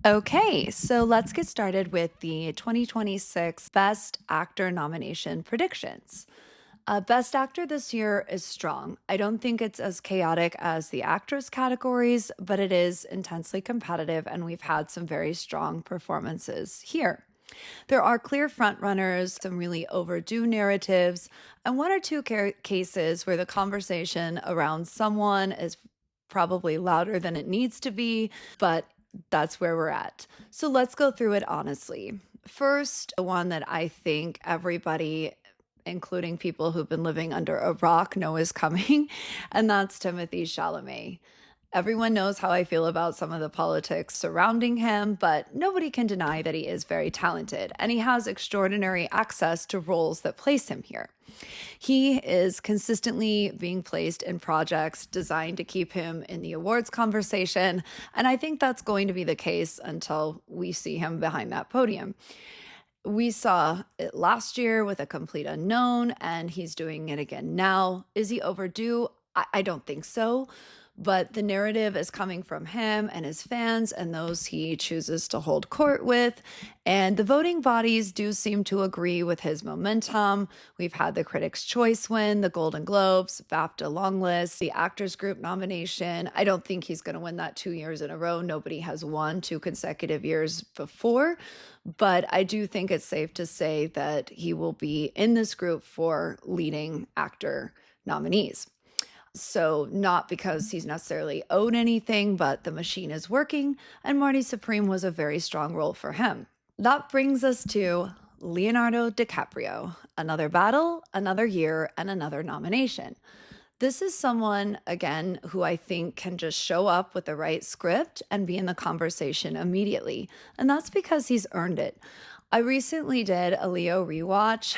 Okay, so let's get started with the 2026 Best Actor nomination predictions. Best Actor this year is strong. I don't think it's as chaotic as the actress categories, but it is intensely competitive, and we've had some very strong performances here. There are clear frontrunners, some really overdue narratives, and one or two cases where the conversation around someone is probably louder than it needs to be, but that's where we're at. So let's go through it honestly. First, the one that I think everybody, including people who've been living under a rock, know is coming, and that's Timothee Chalamet. Everyone knows how I feel about some of the politics surrounding him, but nobody can deny that he is very talented and he has extraordinary access to roles that place him here. He is consistently being placed in projects designed to keep him in the awards conversation, and I think that's going to be the case until we see him behind that podium. We saw it last year with A Complete Unknown, and he's doing it again now. Is he overdue? I don't think so. But the narrative is coming from him and his fans and those he chooses to hold court with. And the voting bodies do seem to agree with his momentum. We've had the Critics' Choice win, the Golden Globes, BAFTA long list, the Actors Group nomination. I don't think he's going to win that 2 years in a row. Nobody has won 2 consecutive years before. But I do think it's safe to say that he will be in this group for leading actor nominees. So, not because he's necessarily owed anything, but the machine is working, and Marty Supreme was a very strong role for him. That brings us to Leonardo DiCaprio. Another battle, another year, and another nomination. This is someone, again, who I think can just show up with the right script and be in the conversation immediately. And that's because he's earned it. I recently did a Leo rewatch,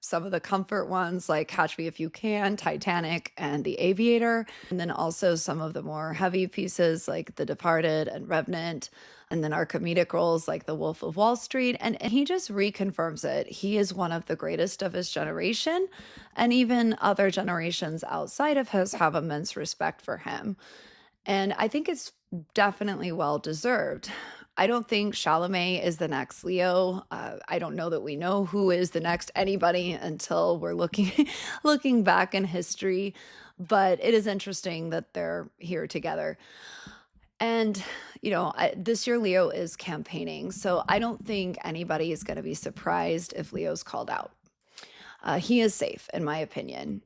some of the comfort ones like Catch Me If You Can, Titanic, and The Aviator, and then also some of the more heavy pieces like The Departed and Revenant, and then our comedic roles like The Wolf of Wall Street. And he just reconfirms it. He is one of the greatest of his generation, and even other generations outside of his have immense respect for him. And I think it's definitely well deserved. I don't think Chalamet is the next Leo. I don't know that we know who is the next anybody until we're looking looking back in history. But it is interesting that they're here together. And this year Leo is campaigning, so I don't think anybody is going to be surprised if Leo's called out. He is safe, in my opinion.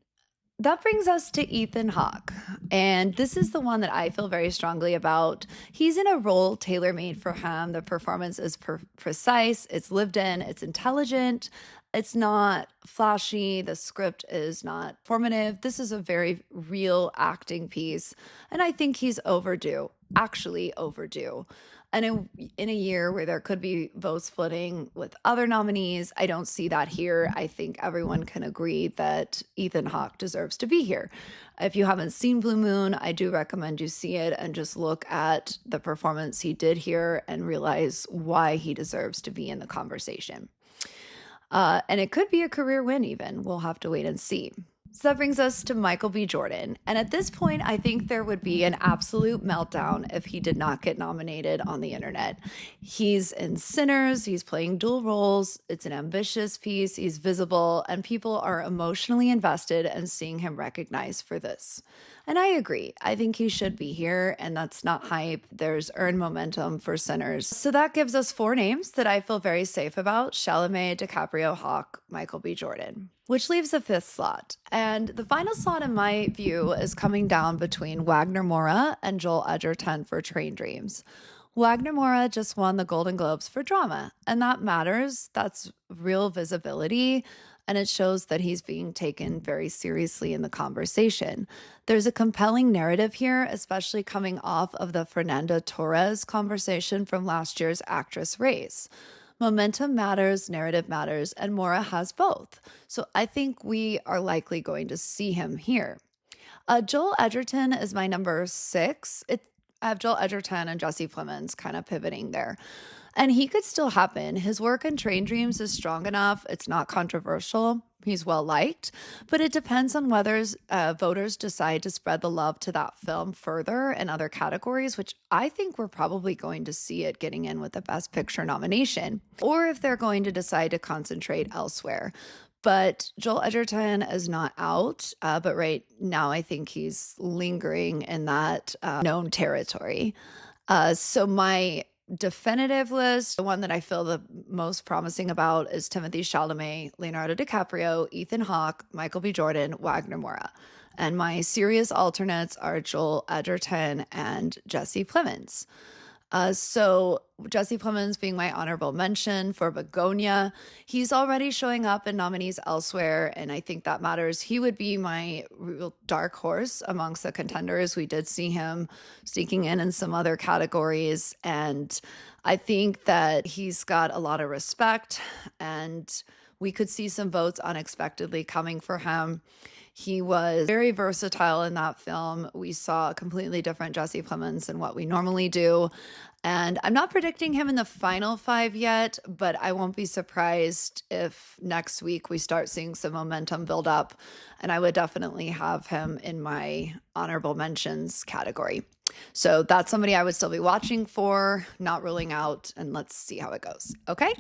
That brings us to Ethan Hawke. And this is the one that I feel very strongly about. He's in a role tailor made for him. The performance is precise, it's lived in, it's intelligent, it's not flashy, the script is not formative. This is a very real acting piece. And I think he's overdue, actually overdue. And in a year where there could be vote splitting with other nominees, I don't see that here. I think everyone can agree that Ethan Hawke deserves to be here. If you haven't seen Blue Moon, I do recommend you see it and just look at the performance he did here and realize why he deserves to be in the conversation. And it could be a career win even. We'll have to wait and see. So that brings us to Michael B. Jordan. And at this point, I think there would be an absolute meltdown if he did not get nominated on the internet. He's in Sinners, he's playing dual roles, it's an ambitious piece, he's visible, and people are emotionally invested in seeing him recognized for this. And I agree. I think he should be here, and that's not hype. There's earned momentum for Sinners. So that gives us 4 names that I feel very safe about: Chalamet, DiCaprio, Hawke, Michael B. Jordan, which leaves a 5th slot. And the final slot, in my view, is coming down between Wagner Moura and Joel Edgerton for Train Dreams. Wagner Moura just won the Golden Globes for drama, and that matters. That's real visibility, and it shows that he's being taken very seriously in the conversation. There's a compelling narrative here, especially coming off of the Fernanda Torres conversation from last year's actress race. Momentum matters, narrative matters, and Moura has both. So I think we are likely going to see him here. Joel Edgerton is my number 6. I have Joel Edgerton and Jesse Plemons kind of pivoting there. And he could still happen. His work in Train Dreams is strong enough. It's not controversial. He's well liked, but it depends on whether voters decide to spread the love to that film further in other categories, which I think we're probably going to see it getting in with the Best Picture nomination, or if they're going to decide to concentrate elsewhere. But Joel Edgerton is not out, but right now I think he's lingering in that known territory. So my definitive list, the one that I feel the most promising about is Timothee Chalamet, Leonardo DiCaprio, Ethan Hawke, Michael B. Jordan, Wagner Moura. And my serious alternates are Joel Edgerton and Jesse Plemons. So Jesse Plemons being my honorable mention for Begonia. He's already showing up in nominees elsewhere, and I think that matters. He would be my real dark horse amongst the contenders. We did see him sneaking in some other categories, and I think that he's got a lot of respect, and we could see some votes unexpectedly coming for him. He was very versatile in that film. We saw a completely different Jesse Plemons than what we normally do. And I'm not predicting him in the final 5 yet, but I won't be surprised if next week we start seeing some momentum build up. And I would definitely have him in my honorable mentions category. So that's somebody I would still be watching for, not ruling out, and let's see how it goes. Okay?